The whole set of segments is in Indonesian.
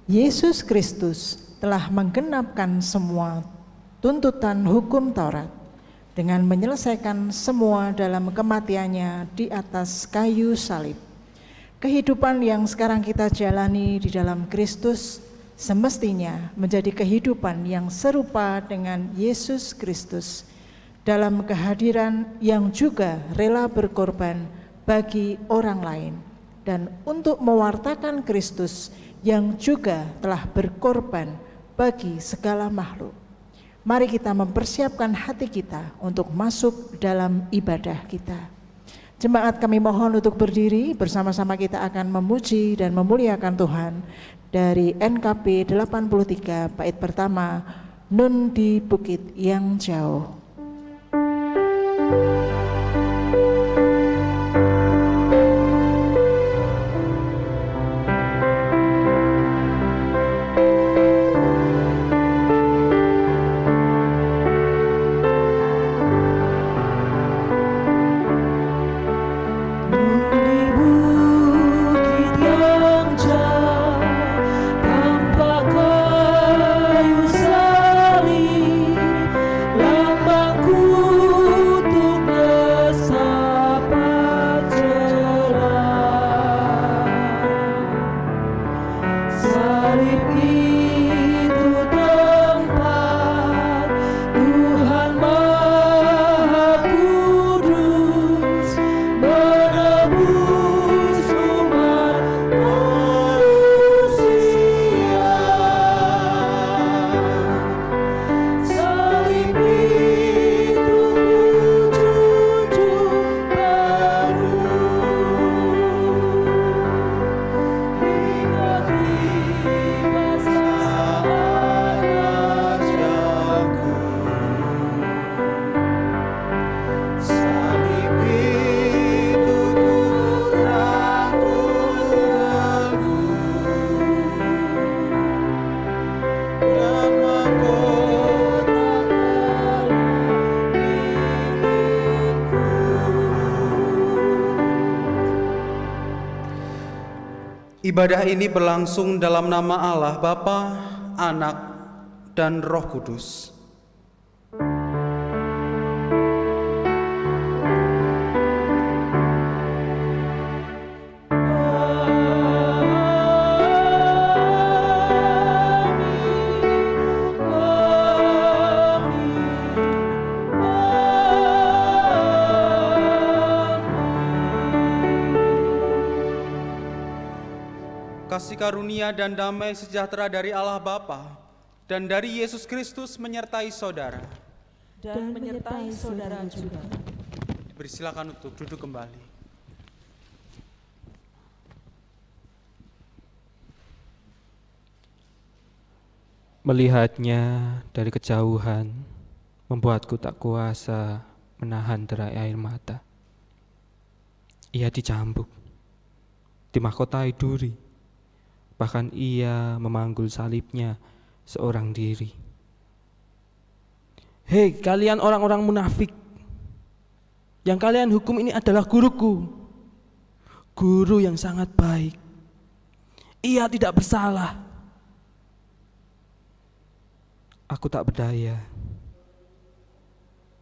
Yesus Kristus telah menggenapkan semua tuntutan hukum Taurat dengan menyelesaikan semua dalam kematiannya di atas kayu salib. Kehidupan yang sekarang kita jalani di dalam Kristus semestinya menjadi kehidupan yang serupa dengan Yesus Kristus dalam kehadiran yang juga rela berkorban bagi orang lain dan untuk mewartakan Kristus yang juga telah berkorban bagi segala makhluk. Mari kita mempersiapkan hati kita untuk masuk dalam ibadah kita. Jemaat, kami mohon untuk berdiri, bersama-sama kita akan memuji dan memuliakan Tuhan dari NKP 83 bait pertama, Nun di Bukit yang Jauh. Ibadah ini berlangsung dalam nama Allah Bapa, Anak, dan Roh Kudus. Kasih karunia dan damai sejahtera dari Allah Bapa dan dari Yesus Kristus menyertai saudara. Dan menyertai saudara juga. Bersilakan untuk duduk kembali. Melihatnya dari kejauhan membuatku tak kuasa menahan derai air mata. Ia dicambuk, dimahkotai duri. Bahkan ia memanggul salibnya seorang diri. Hei kalian orang-orang munafik, yang kalian hukum ini adalah guruku, guru yang sangat baik. Ia tidak bersalah. Aku tak berdaya.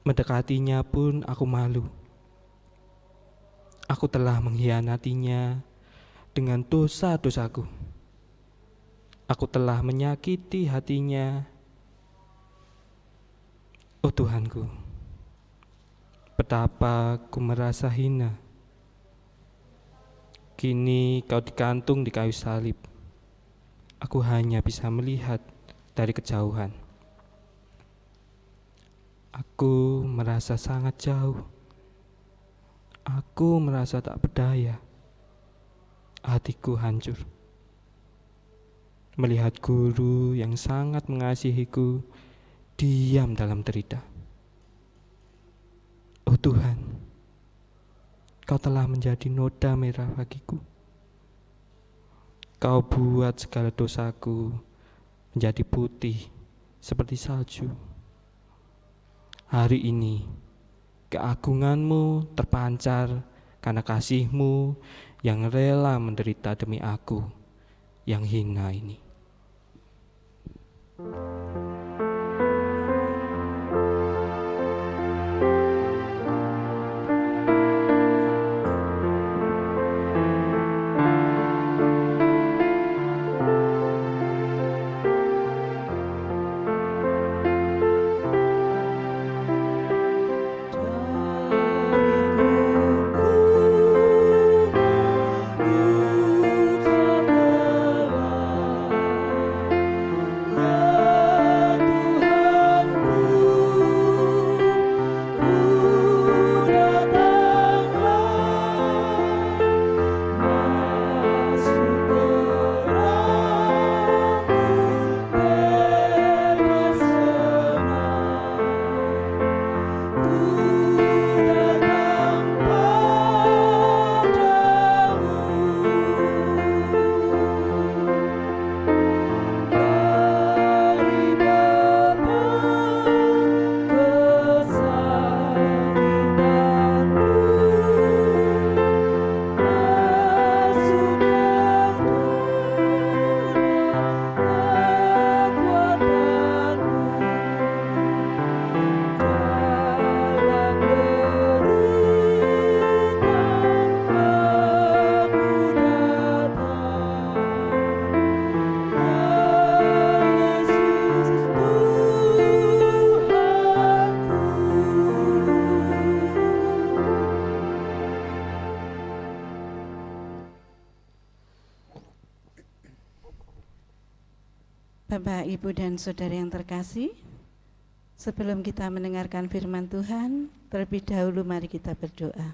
Mendekatinya pun aku malu. Aku telah mengkhianatinya dengan dosa-dosaku. Aku telah menyakiti hatinya. Oh Tuhanku, betapa ku merasa hina. Kini kau digantung di kayu salib. Aku hanya bisa melihat dari kejauhan. Aku merasa sangat jauh. Aku merasa tak berdaya. Hatiku hancur. Melihat guru yang sangat mengasihiku diam dalam derita. Oh Tuhan, Kau telah menjadi noda merah bagiku. Kau buat segala dosaku menjadi putih seperti salju. Hari ini keagungan-Mu terpancar karena kasih-Mu yang rela menderita demi aku yang hina ini. Bapak, Ibu, dan Saudara yang terkasih, sebelum kita mendengarkan firman Tuhan, terlebih dahulu mari kita berdoa.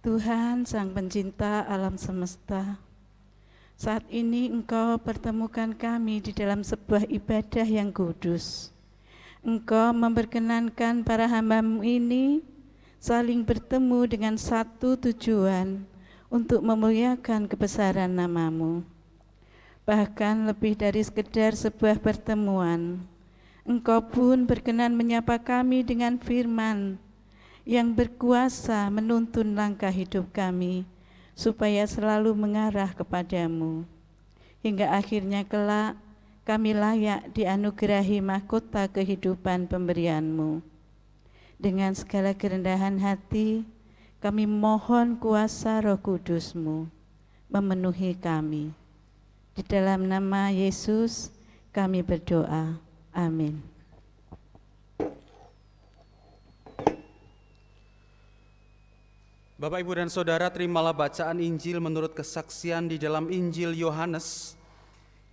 Tuhan, Sang Pencinta alam semesta, saat ini Engkau pertemukan kami di dalam sebuah ibadah yang kudus. Engkau memperkenankan para hamba-Mu ini saling bertemu dengan satu tujuan untuk memuliakan kebesaran nama-Mu. Bahkan lebih dari sekedar sebuah pertemuan, Engkau pun berkenan menyapa kami dengan firman yang berkuasa menuntun langkah hidup kami, supaya selalu mengarah kepadamu. Hingga akhirnya kelak kami layak dianugerahi mahkota kehidupan pemberian-Mu. Dengan segala kerendahan hati, kami mohon kuasa Roh Kudus-Mu memenuhi kami. Di dalam nama Yesus kami berdoa. Amin. Bapak, Ibu, dan Saudara, terimalah bacaan Injil menurut kesaksian di dalam Injil Yohanes.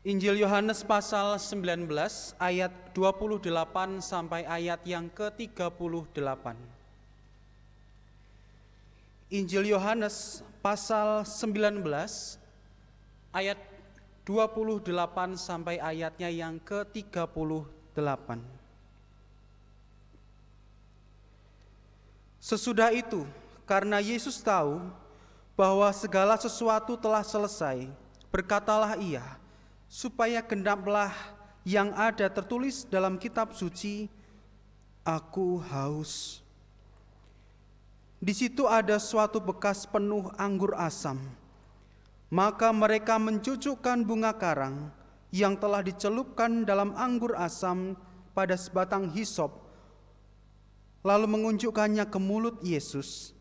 Injil Yohanes pasal 19 ayat 28 sampai ayat yang ke-38. Injil Yohanes pasal 19 ayat 28 sampai ayatnya yang ke-38. Sesudah itu, karena Yesus tahu bahwa segala sesuatu telah selesai, berkatalah Ia, supaya genaplah yang ada tertulis dalam kitab suci, "Aku haus." Di situ ada suatu bekas penuh anggur asam. Maka mereka mencucukkan bunga karang yang telah dicelupkan dalam anggur asam pada sebatang hisop, lalu mengunjukkannya ke mulut Yesus.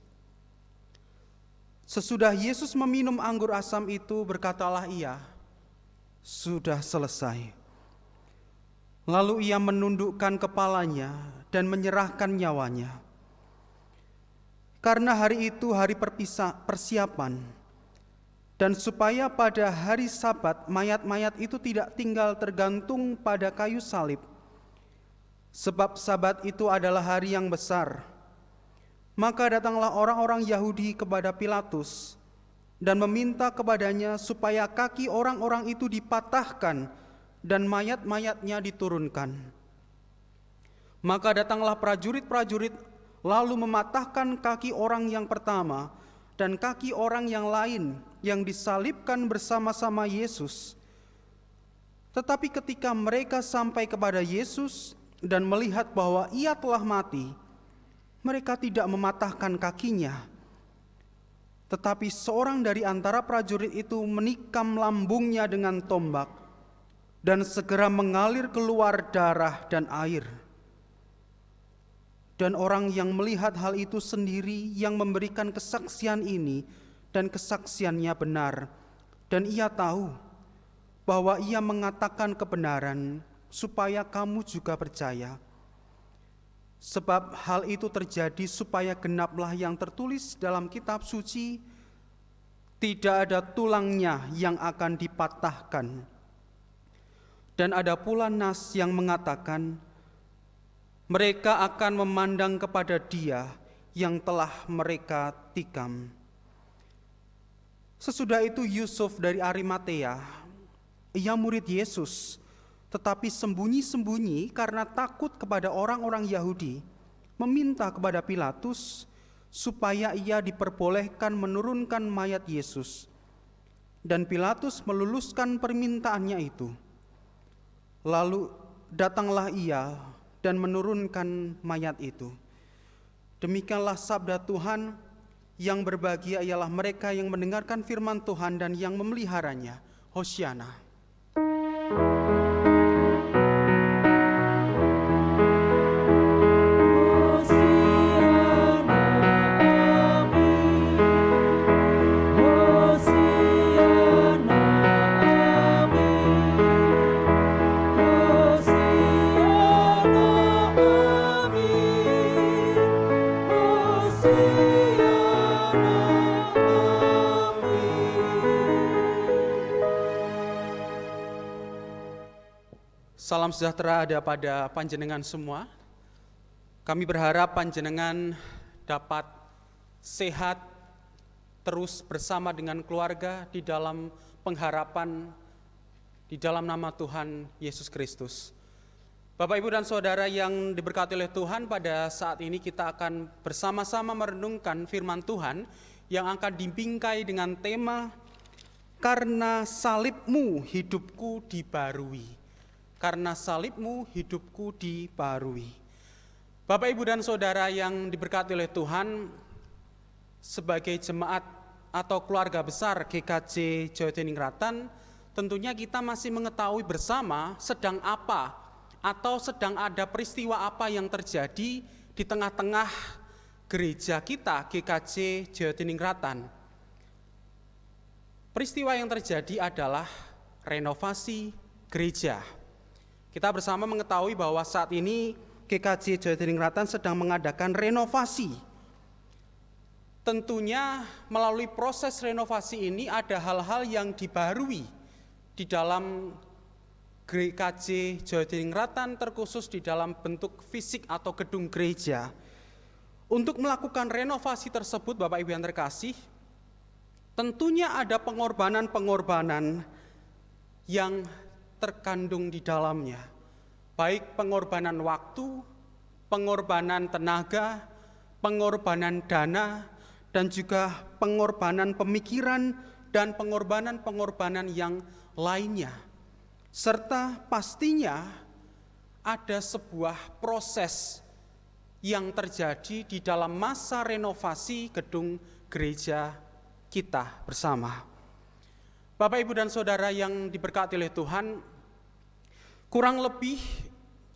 Sesudah Yesus meminum anggur asam itu, berkatalah Ia, "Sudah selesai." Lalu Ia menundukkan kepalanya dan menyerahkan nyawanya. Karena hari itu hari persiapan, dan supaya pada hari Sabat mayat-mayat itu tidak tinggal tergantung pada kayu salib, sebab Sabat itu adalah hari yang besar. Maka datanglah orang-orang Yahudi kepada Pilatus dan meminta kepadanya supaya kaki orang-orang itu dipatahkan dan mayat-mayatnya diturunkan. Maka datanglah prajurit-prajurit lalu mematahkan kaki orang yang pertama dan kaki orang yang lain yang disalibkan bersama-sama Yesus. Tetapi ketika mereka sampai kepada Yesus dan melihat bahwa Ia telah mati, mereka tidak mematahkan kakinya. Tetapi seorang dari antara prajurit itu menikam lambungnya dengan tombak dan segera mengalir keluar darah dan air. Dan orang yang melihat hal itu sendiri yang memberikan kesaksian ini dan kesaksiannya benar, dan ia tahu bahwa ia mengatakan kebenaran supaya kamu juga percaya. Sebab hal itu terjadi supaya genaplah yang tertulis dalam kitab suci, tidak ada tulangnya yang akan dipatahkan. Dan ada pula nas yang mengatakan, mereka akan memandang kepada Dia yang telah mereka tikam. Sesudah itu Yusuf dari Arimatea, ia murid Yesus, tetapi sembunyi-sembunyi karena takut kepada orang-orang Yahudi, meminta kepada Pilatus supaya ia diperbolehkan menurunkan mayat Yesus. Dan Pilatus meluluskan permintaannya itu. Lalu datanglah ia dan menurunkan mayat itu. Demikianlah sabda Tuhan. Yang berbahagia ialah mereka yang mendengarkan firman Tuhan dan yang memeliharanya. Hosiana. Salam sejahtera ada pada panjenengan semua. Kami berharap panjenengan dapat sehat, terus bersama dengan keluarga di dalam pengharapan di dalam nama Tuhan Yesus Kristus. Bapak, Ibu, dan Saudara yang diberkati oleh Tuhan, pada saat ini kita akan bersama-sama merenungkan firman Tuhan yang akan dibingkai dengan tema Karena salibmu hidupku dibarui. Karena salibmu hidupku dibarui. Bapak, Ibu, dan Saudara yang diberkati oleh Tuhan, sebagai jemaat atau keluarga besar GKJ Jawa Tinggrat, tentunya kita masih mengetahui bersama sedang apa atau sedang ada peristiwa apa yang terjadi di tengah-tengah gereja kita GKJ Jawa Tinggrat. Peristiwa yang terjadi adalah renovasi gereja. Kita bersama mengetahui bahwa saat ini GKJ Jawa Tinggrat sedang mengadakan renovasi. Tentunya melalui proses renovasi ini ada hal-hal yang dibarui di dalam GKJ Jawa Tinggrat, terkhusus di dalam bentuk fisik atau gedung gereja. Untuk melakukan renovasi tersebut, Bapak Ibu yang terkasih, tentunya ada pengorbanan-pengorbanan yang terkandung di dalamnya, baik pengorbanan waktu, pengorbanan tenaga, pengorbanan dana, dan juga pengorbanan pemikiran dan pengorbanan-pengorbanan yang lainnya. Serta pastinya ada sebuah proses yang terjadi di dalam masa renovasi gedung gereja kita bersama. Bapak, Ibu, dan Saudara yang diberkati oleh Tuhan, kurang lebih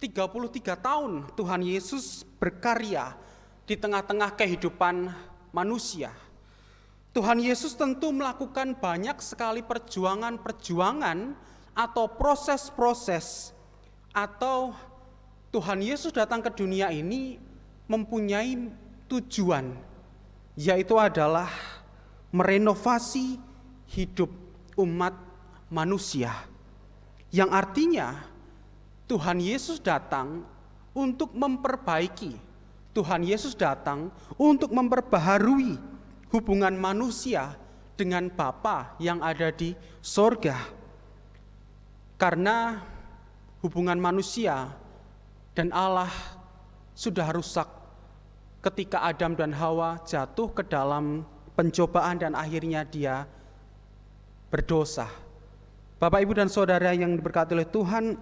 33 tahun Tuhan Yesus berkarya di tengah-tengah kehidupan manusia. Tuhan Yesus tentu melakukan banyak sekali perjuangan-perjuangan atau proses-proses, atau Tuhan Yesus datang ke dunia ini mempunyai tujuan, yaitu adalah merenovasi hidup umat manusia, yang artinya Tuhan Yesus datang untuk memperbaiki, Tuhan Yesus datang untuk memperbaharui hubungan manusia dengan Bapa yang ada di sorga. Karena hubungan manusia dan Allah sudah rusak ketika Adam dan Hawa jatuh ke dalam pencobaan dan akhirnya dia berdosa. Bapak, Ibu, dan Saudara yang diberkati oleh Tuhan,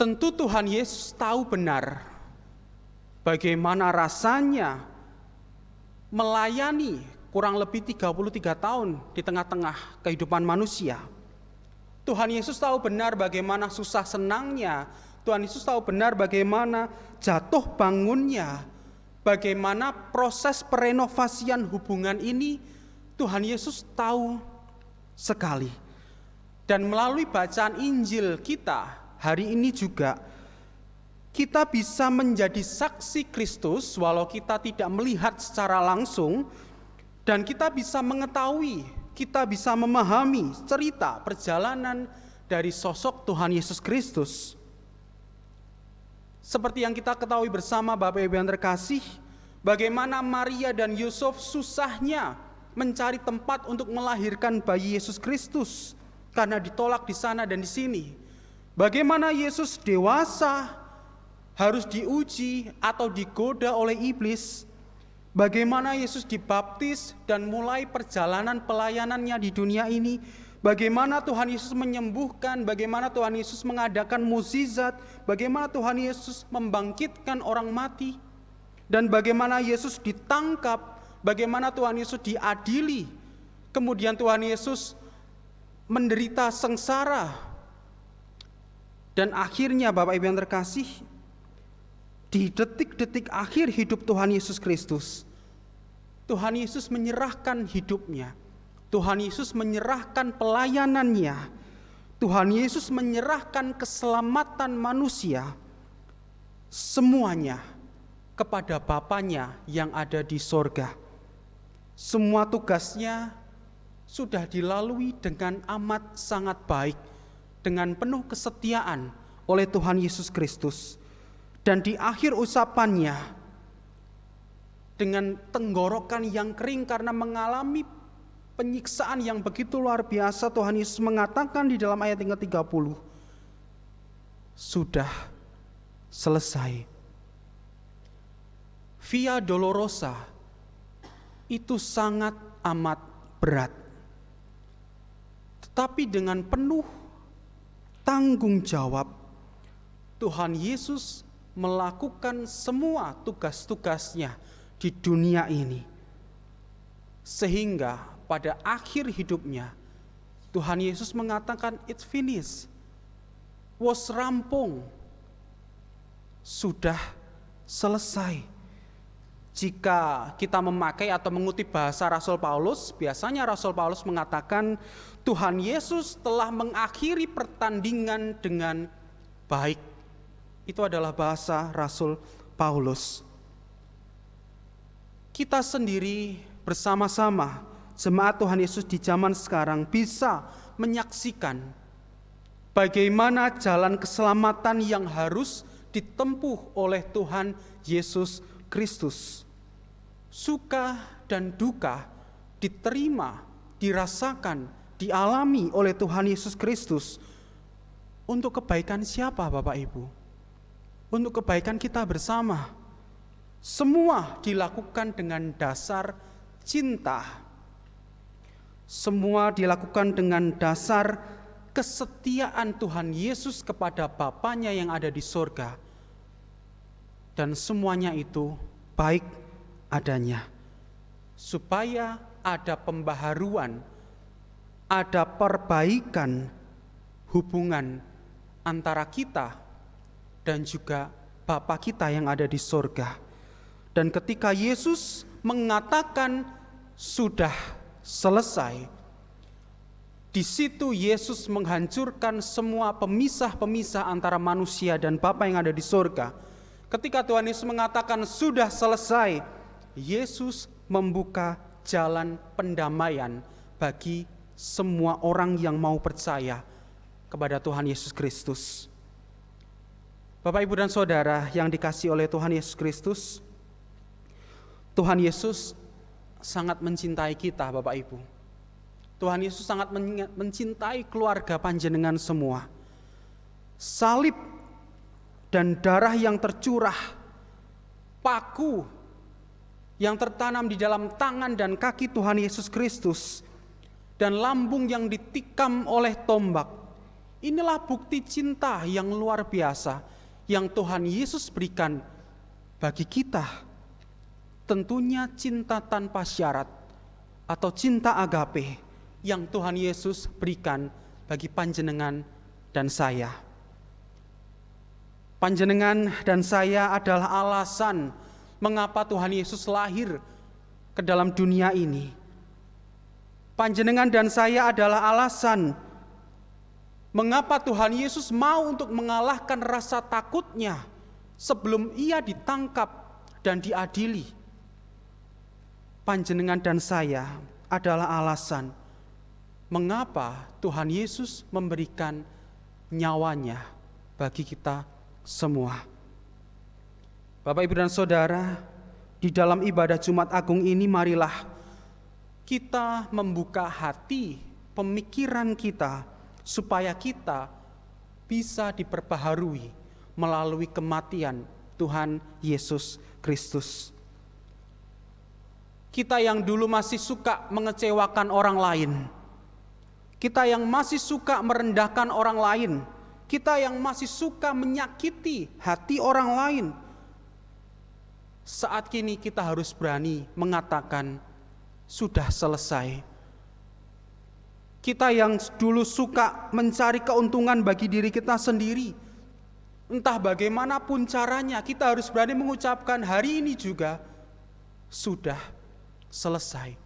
tentu Tuhan Yesus tahu benar bagaimana rasanya melayani kurang lebih 33 tahun di tengah-tengah kehidupan manusia. Tuhan Yesus tahu benar bagaimana susah senangnya. Tuhan Yesus tahu benar bagaimana jatuh bangunnya. Bagaimana proses perenovasian hubungan ini Tuhan Yesus tahu sekali. Dan melalui bacaan Injil kita hari ini juga kita bisa menjadi saksi Kristus walau kita tidak melihat secara langsung, dan kita bisa mengetahui, kita bisa memahami cerita perjalanan dari sosok Tuhan Yesus Kristus. Seperti yang kita ketahui bersama Bapak Ibu yang terkasih, bagaimana Maria dan Yusuf susahnya mencari tempat untuk melahirkan bayi Yesus Kristus karena ditolak di sana dan di sini. Bagaimana Yesus dewasa harus diuji atau digoda oleh iblis. Bagaimana Yesus dibaptis dan mulai perjalanan pelayanannya di dunia ini. Bagaimana Tuhan Yesus menyembuhkan, bagaimana Tuhan Yesus mengadakan mukjizat, bagaimana Tuhan Yesus membangkitkan orang mati, dan bagaimana Yesus ditangkap, bagaimana Tuhan Yesus diadili, kemudian Tuhan Yesus menderita sengsara, dan akhirnya Bapak Ibu yang terkasih, di detik-detik akhir hidup Tuhan Yesus Kristus, Tuhan Yesus menyerahkan hidupnya. Tuhan Yesus menyerahkan pelayanannya. Tuhan Yesus menyerahkan keselamatan manusia semuanya kepada Bapanya yang ada di sorga. Semua tugasnya sudah dilalui dengan amat sangat baik, dengan penuh kesetiaan oleh Tuhan Yesus Kristus. Dan di akhir usapannya, dengan tenggorokan yang kering karena mengalami penyiksaan yang begitu luar biasa, Tuhan Yesus mengatakan di dalam ayat yang ke-30, sudah selesai. Via Dolorosa itu sangat amat berat. Tetapi dengan penuh tanggung jawab, Tuhan Yesus melakukan semua tugas-tugasnya di dunia ini. Sehingga pada akhir hidupnya, Tuhan Yesus mengatakan, it's finished, was rampung, sudah selesai. Jika kita memakai atau mengutip bahasa Rasul Paulus, biasanya Rasul Paulus mengatakan, Tuhan Yesus telah mengakhiri pertandingan dengan baik. Itu adalah bahasa Rasul Paulus. Kita sendiri bersama-sama jemaat Tuhan Yesus di zaman sekarang bisa menyaksikan bagaimana jalan keselamatan yang harus ditempuh oleh Tuhan Yesus Kristus. Suka dan duka diterima, dirasakan, dialami oleh Tuhan Yesus Kristus. Untuk kebaikan siapa Bapak Ibu? Untuk kebaikan kita bersama. Semua dilakukan dengan dasar cinta. Semua dilakukan dengan dasar kesetiaan Tuhan Yesus kepada Bapanya yang ada di sorga. Dan semuanya itu baik adanya. Supaya ada pembaharuan, ada perbaikan hubungan antara kita dan juga Bapa kita yang ada di sorga. Dan ketika Yesus mengatakan sudah selesai, di situ Yesus menghancurkan semua pemisah-pemisah antara manusia dan Bapa yang ada di sorga. Ketika Tuhan Yesus mengatakan sudah selesai, Yesus membuka jalan pendamaian bagi semua orang yang mau percaya kepada Tuhan Yesus Kristus. Bapak, Ibu, dan Saudara yang dikasihi oleh Tuhan Yesus Kristus, Tuhan Yesus sangat mencintai kita, Bapak Ibu. Tuhan Yesus sangat mencintai keluarga panjenengan semua. Salib dan darah yang tercurah, paku yang tertanam di dalam tangan dan kaki Tuhan Yesus Kristus, dan lambung yang ditikam oleh tombak. Inilah bukti cinta yang luar biasa yang Tuhan Yesus berikan bagi kita. Tentunya cinta tanpa syarat atau cinta agape yang Tuhan Yesus berikan bagi panjenengan dan saya. Panjenengan dan saya adalah alasan mengapa Tuhan Yesus lahir ke dalam dunia ini. Panjenengan dan saya adalah alasan mengapa Tuhan Yesus mau untuk mengalahkan rasa takutnya sebelum ia ditangkap dan diadili. Panjenengan dan saya adalah alasan mengapa Tuhan Yesus memberikan nyawanya bagi kita semua. Bapak, Ibu, dan Saudara, di dalam ibadah Jumat Agung ini marilah kita membuka hati, pemikiran kita, supaya kita bisa diperbaharui melalui kematian Tuhan Yesus Kristus. Kita yang dulu masih suka mengecewakan orang lain, kita yang masih suka merendahkan orang lain, kita yang masih suka menyakiti hati orang lain, saat kini kita harus berani mengatakan, sudah selesai. Kita yang dulu suka mencari keuntungan bagi diri kita sendiri, entah bagaimanapun caranya, kita harus berani mengucapkan hari ini juga, sudah selesai.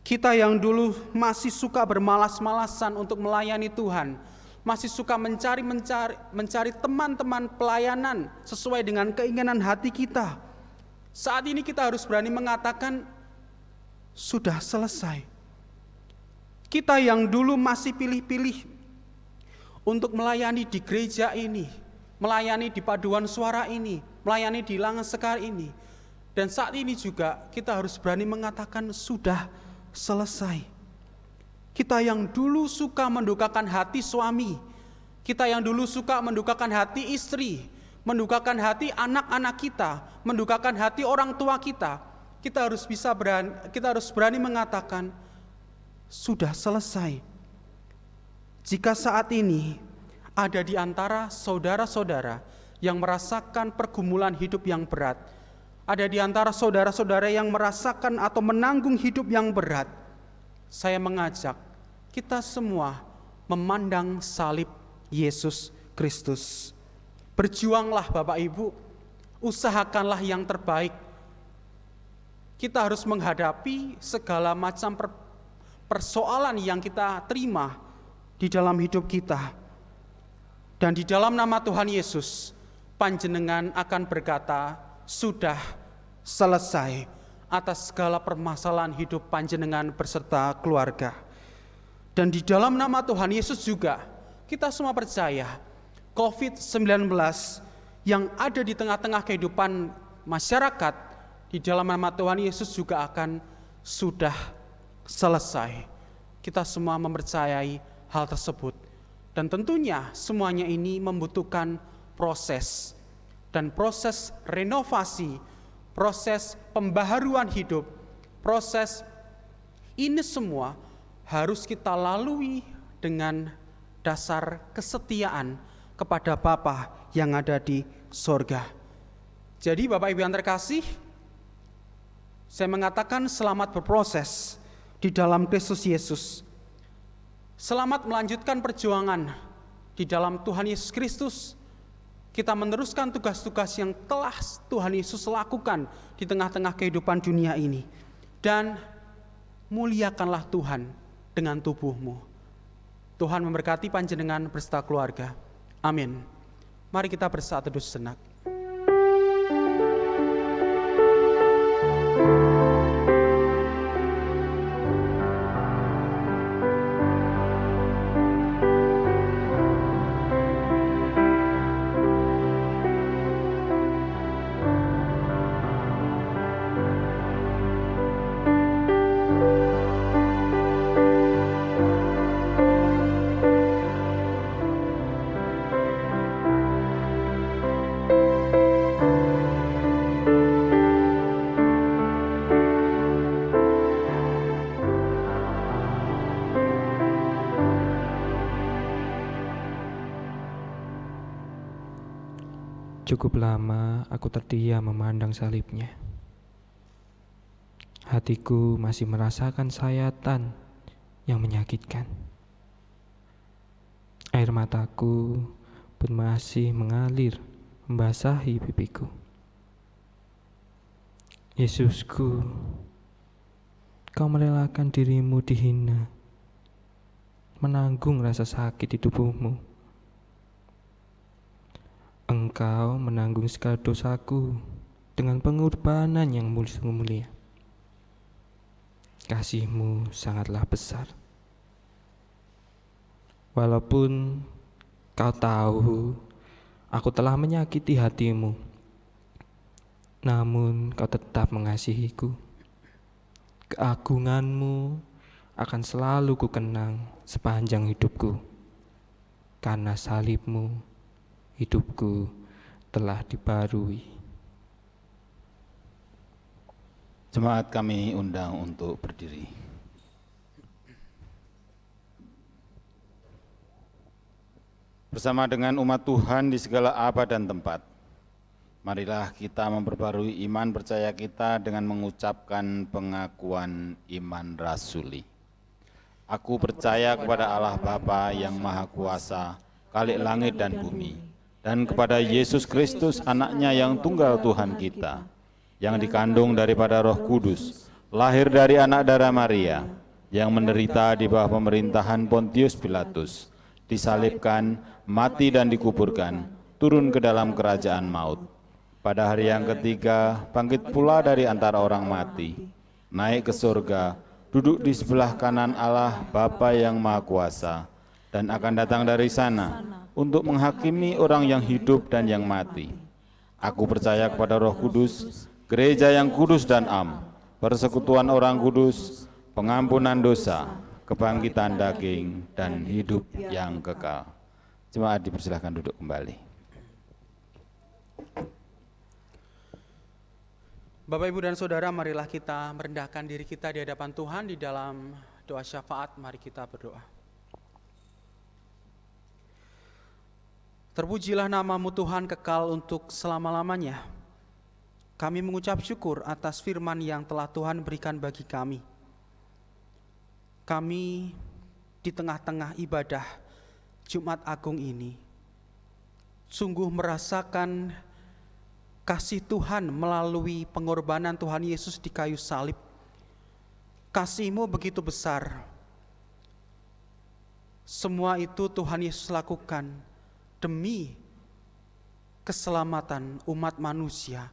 Kita yang dulu masih suka bermalas-malasan untuk melayani Tuhan, masih suka mencari teman-teman pelayanan sesuai dengan keinginan hati kita, saat ini kita harus berani mengatakan, sudah selesai. Kita yang dulu masih pilih-pilih untuk melayani di gereja ini, melayani di paduan suara ini, melayani di Langan Sekar ini, dan saat ini juga kita harus berani mengatakan sudah selesai. Kita yang dulu suka mendukakan hati suami, kita yang dulu suka mendukakan hati istri, mendukakan hati anak-anak kita, mendukakan hati orang tua kita, kita harus berani mengatakan sudah selesai. Jika saat ini ada di antara saudara-saudara yang merasakan pergumulan hidup yang berat, ada di antara saudara-saudara yang merasakan atau menanggung hidup yang berat, saya mengajak kita semua memandang salib Yesus Kristus. Berjuanglah Bapak Ibu, usahakanlah yang terbaik. Kita harus menghadapi segala macam persoalan yang kita terima di dalam hidup kita. Dan di dalam nama Tuhan Yesus, panjenengan akan berkata, sudah selesai atas segala permasalahan hidup panjenengan beserta keluarga. Dan di dalam nama Tuhan Yesus juga, kita semua percaya, COVID-19 yang ada di tengah-tengah kehidupan masyarakat, di dalam nama Tuhan Yesus juga akan sudah selesai. Kita semua mempercayai hal tersebut. Dan tentunya semuanya ini membutuhkan proses. Dan proses renovasi, proses pembaharuan hidup, proses ini semua harus kita lalui dengan dasar kesetiaan kepada Bapa yang ada di sorga. Jadi Bapak Ibu yang terkasih, saya mengatakan selamat berproses di dalam Kristus Yesus. Selamat melanjutkan perjuangan di dalam Tuhan Yesus Kristus. Kita meneruskan tugas-tugas yang telah Tuhan Yesus lakukan di tengah-tengah kehidupan dunia ini. Dan muliakanlah Tuhan dengan tubuhmu. Tuhan memberkati panjenengan beserta keluarga. Amin. Mari kita bersatu teduh sejenak. Cukup lama aku terdiam memandang salibnya. Hatiku masih merasakan sayatan yang menyakitkan. Air mataku pun masih mengalir membasahi pipiku. Yesusku, Kau merelakan dirimu dihina, menanggung rasa sakit di tubuhmu. Engkau menanggung segala dosaku dengan pengorbanan yang mulia. Kasih-Mu sangatlah besar. Walaupun Kau tahu aku telah menyakiti hatimu, namun Kau tetap mengasihiku. Keagungan-Mu akan selalu kukenang sepanjang hidupku. Karena salib-Mu, hidupku telah dibarui. Jemaat kami undang untuk berdiri. Bersama dengan umat Tuhan di segala abad dan tempat, marilah kita memperbarui iman percaya kita dengan mengucapkan pengakuan iman rasuli. Aku percaya kepada Allah Bapa yang Maha Kuasa, Khalik langit dan bumi, dan kepada Yesus Kristus, anaknya yang tunggal Tuhan kita, yang dikandung daripada Roh Kudus, lahir dari anak darah Maria, yang menderita di bawah pemerintahan Pontius Pilatus, disalibkan, mati dan dikuburkan, turun ke dalam kerajaan maut. Pada hari yang ketiga, bangkit pula dari antara orang mati, naik ke surga, duduk di sebelah kanan Allah Bapa yang Maha Kuasa, dan akan datang dari sana untuk menghakimi orang yang hidup dan yang mati. Aku percaya kepada Roh Kudus, gereja yang kudus dan am, persekutuan orang kudus, pengampunan dosa, kebangkitan daging, dan hidup yang kekal. Jemaat dipersilahkan duduk kembali. Bapak, Ibu, dan Saudara, marilah kita merendahkan diri kita di hadapan Tuhan di dalam doa syafaat. Mari kita berdoa. Terpujilah nama-Mu Tuhan kekal untuk selama-lamanya. Kami mengucap syukur atas firman yang telah Tuhan berikan bagi kami. Kami di tengah-tengah ibadah Jumat Agung ini sungguh merasakan kasih Tuhan melalui pengorbanan Tuhan Yesus di kayu salib. Kasih-Mu begitu besar. Semua itu Tuhan Yesus lakukan demi keselamatan umat manusia,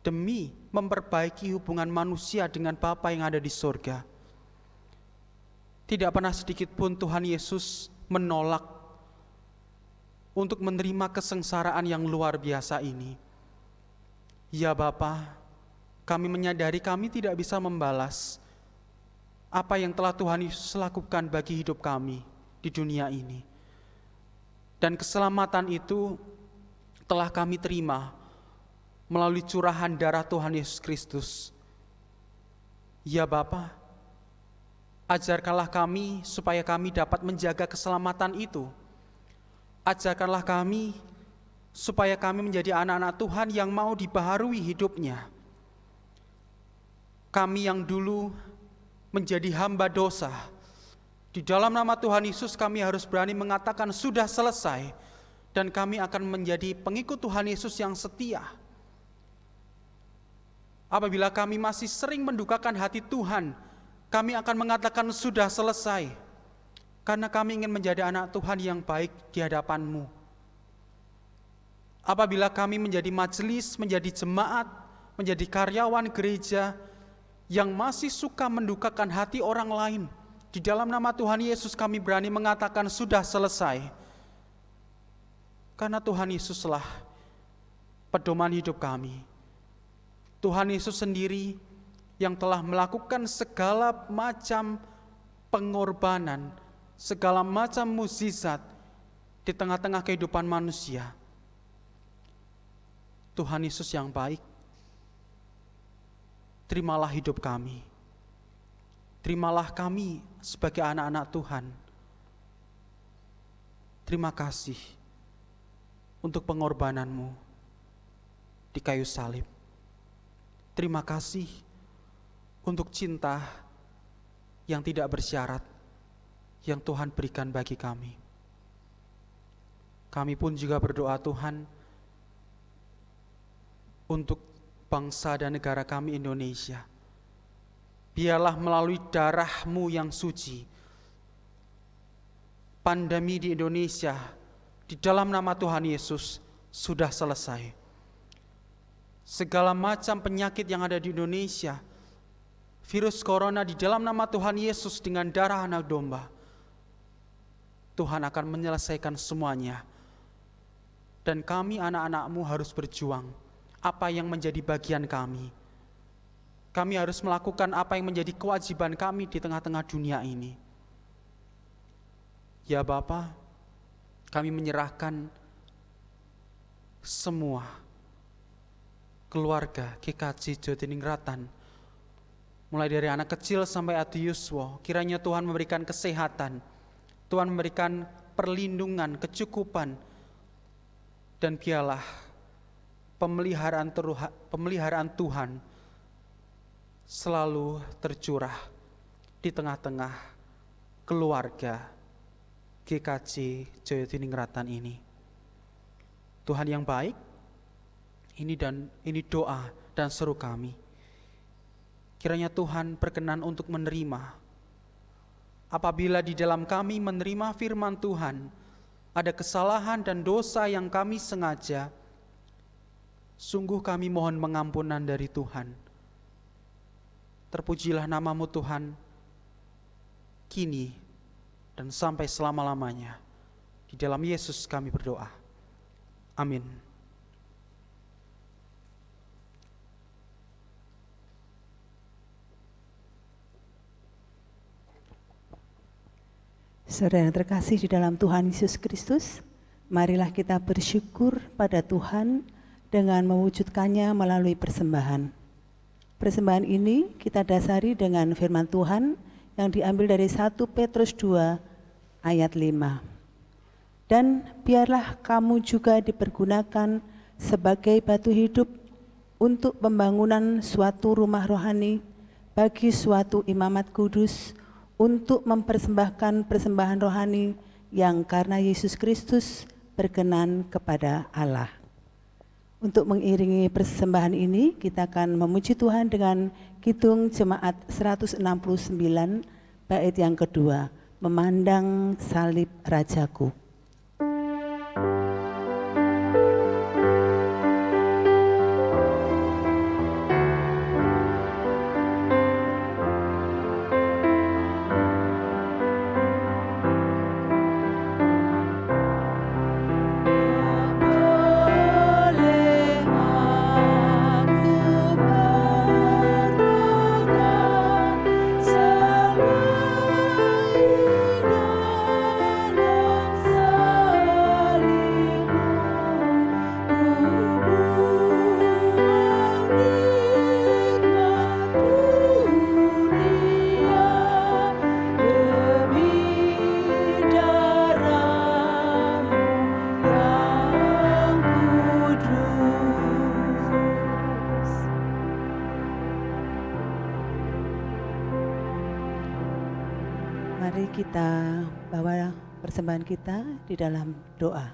demi memperbaiki hubungan manusia dengan Bapa yang ada di surga. Tidak pernah sedikit pun Tuhan Yesus menolak untuk menerima kesengsaraan yang luar biasa ini. Ya Bapa, kami menyadari kami tidak bisa membalas apa yang telah Tuhan Yesus lakukan bagi hidup kami di dunia ini. Dan keselamatan itu telah kami terima melalui curahan darah Tuhan Yesus Kristus. Ya Bapa, ajarkanlah kami supaya kami dapat menjaga keselamatan itu. Ajarkanlah kami supaya kami menjadi anak-anak Tuhan yang mau dibaharui hidupnya. Kami yang dulu menjadi hamba dosa, di dalam nama Tuhan Yesus kami harus berani mengatakan sudah selesai, dan kami akan menjadi pengikut Tuhan Yesus yang setia. Apabila kami masih sering mendukakan hati Tuhan, kami akan mengatakan sudah selesai, karena kami ingin menjadi anak Tuhan yang baik di hadapan-Mu. Apabila kami menjadi majelis, menjadi jemaat, menjadi karyawan gereja yang masih suka mendukakan hati orang lain, di dalam nama Tuhan Yesus kami berani mengatakan sudah selesai. Karena Tuhan Yesuslah pedoman hidup kami. Tuhan Yesus sendiri yang telah melakukan segala macam pengorbanan, segala macam mukjizat di tengah-tengah kehidupan manusia. Tuhan Yesus yang baik, terimalah hidup kami. Terimalah kami sebagai anak-anak Tuhan. Terima kasih untuk pengorbanan-Mu di kayu salib. Terima kasih untuk cinta yang tidak bersyarat yang Tuhan berikan bagi kami. Kami pun juga berdoa Tuhan untuk bangsa dan negara kami Indonesia. Biarlah melalui darah-Mu yang suci, pandemi di Indonesia di dalam nama Tuhan Yesus sudah selesai. Segala macam penyakit yang ada di Indonesia, virus corona di dalam nama Tuhan Yesus dengan darah anak domba, Tuhan akan menyelesaikan semuanya. Dan kami anak-anak-Mu harus berjuang apa yang menjadi bagian kami. Kami harus melakukan apa yang menjadi kewajiban kami di tengah-tengah dunia ini. Ya Bapa, kami menyerahkan semua keluarga GKJ Joyotiningrat, mulai dari anak kecil sampai Adi Yuswo. Kiranya Tuhan memberikan kesehatan, Tuhan memberikan perlindungan, kecukupan, dan biarlah pemeliharaan Tuhan selalu tercurah di tengah-tengah keluarga GKJ Joyotiningrat ini. Tuhan yang baik, ini doa dan seru kami. Kiranya Tuhan berkenan untuk menerima. Apabila di dalam kami menerima firman Tuhan, ada kesalahan dan dosa yang kami sengaja, sungguh kami mohon pengampunan dari Tuhan. Terpujilah nama-Mu Tuhan, kini dan sampai selama-lamanya. Di dalam Yesus kami berdoa. Amin. Saudara yang terkasih di dalam Tuhan Yesus Kristus, marilah kita bersyukur pada Tuhan dengan mewujudkannya melalui persembahan. Persembahan ini kita dasari dengan firman Tuhan yang diambil dari 1 Petrus 2 ayat 5. Dan biarlah kamu juga dipergunakan sebagai batu hidup untuk pembangunan suatu rumah rohani bagi suatu imamat kudus, untuk mempersembahkan persembahan rohani yang karena Yesus Kristus berkenan kepada Allah. Untuk mengiringi persembahan ini, kita akan memuji Tuhan dengan kidung jemaat 169 bait yang kedua, memandang salib Rajaku. Mari kita bawa persembahan kita di dalam doa.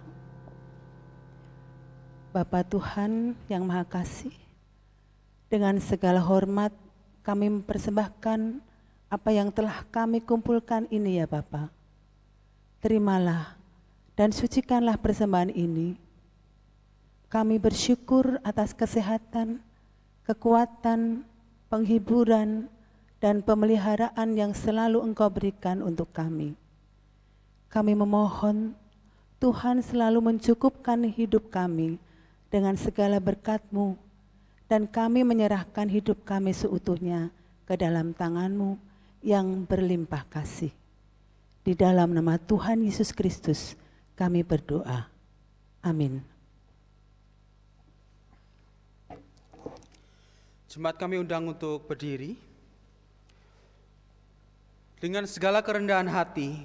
Bapa Tuhan yang Maha Kasih, dengan segala hormat kami mempersembahkan apa yang telah kami kumpulkan ini ya Bapa. Terimalah dan sucikanlah persembahan ini. Kami bersyukur atas kesehatan, kekuatan, penghiburan, dan pemeliharaan yang selalu Engkau berikan untuk kami. Kami memohon Tuhan selalu mencukupkan hidup kami dengan segala berkat-Mu, dan kami menyerahkan hidup kami seutuhnya ke dalam tangan-Mu yang berlimpah kasih. Di dalam nama Tuhan Yesus Kristus kami berdoa. Amin. Jemaat kami undang untuk berdiri. Dengan segala kerendahan hati,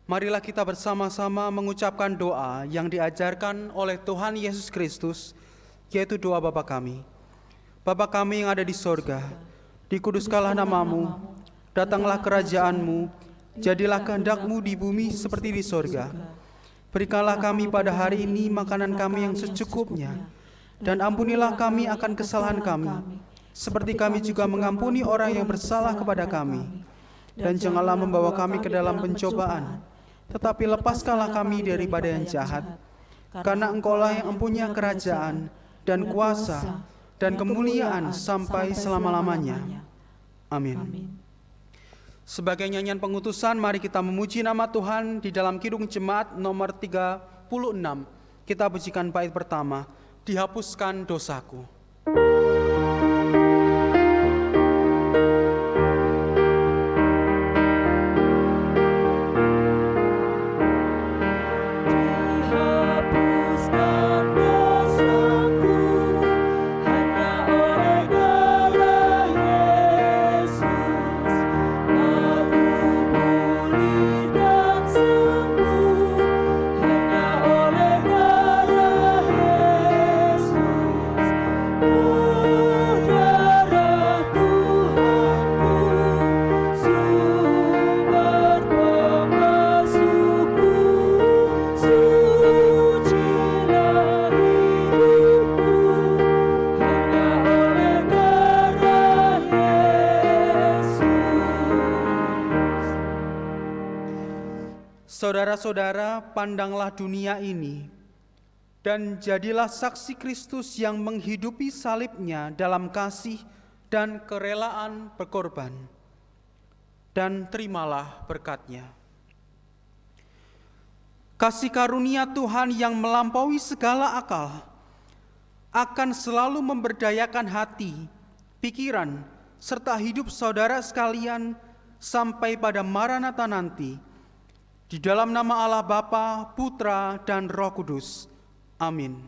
marilah kita bersama-sama mengucapkan doa yang diajarkan oleh Tuhan Yesus Kristus, yaitu doa Bapa kami. Bapa kami yang ada di sorga, dikuduskanlah nama-Mu, datanglah kerajaan-Mu, jadilah kehendak-Mu di bumi seperti di sorga. Berikanlah kami pada hari ini makanan kami yang secukupnya, dan ampunilah kami akan kesalahan kami, seperti kami juga mengampuni orang yang bersalah kepada kami. Dan janganlah membawa kami ke dalam pencobaan, tetapi lepaskanlah kami daripada yang jahat. Karena Engkaulah yang mempunyai kerajaan, dan kuasa, dan kemuliaan sampai selama-lamanya. Amin. Sebagai nyanyian pengutusan, mari kita memuji nama Tuhan di dalam Kidung Jemaat nomor 36. Kita pujikan bait pertama, Dihapuskan Dosaku. Saudara-saudara, pandanglah dunia ini, dan jadilah saksi Kristus yang menghidupi salibnya dalam kasih dan kerelaan berkorban, dan terimalah berkat-Nya. Kasih karunia Tuhan yang melampaui segala akal akan selalu memberdayakan hati, pikiran, serta hidup saudara sekalian sampai pada Maranatha nanti. Di dalam nama Allah Bapa, Putra, dan Roh Kudus. Amin.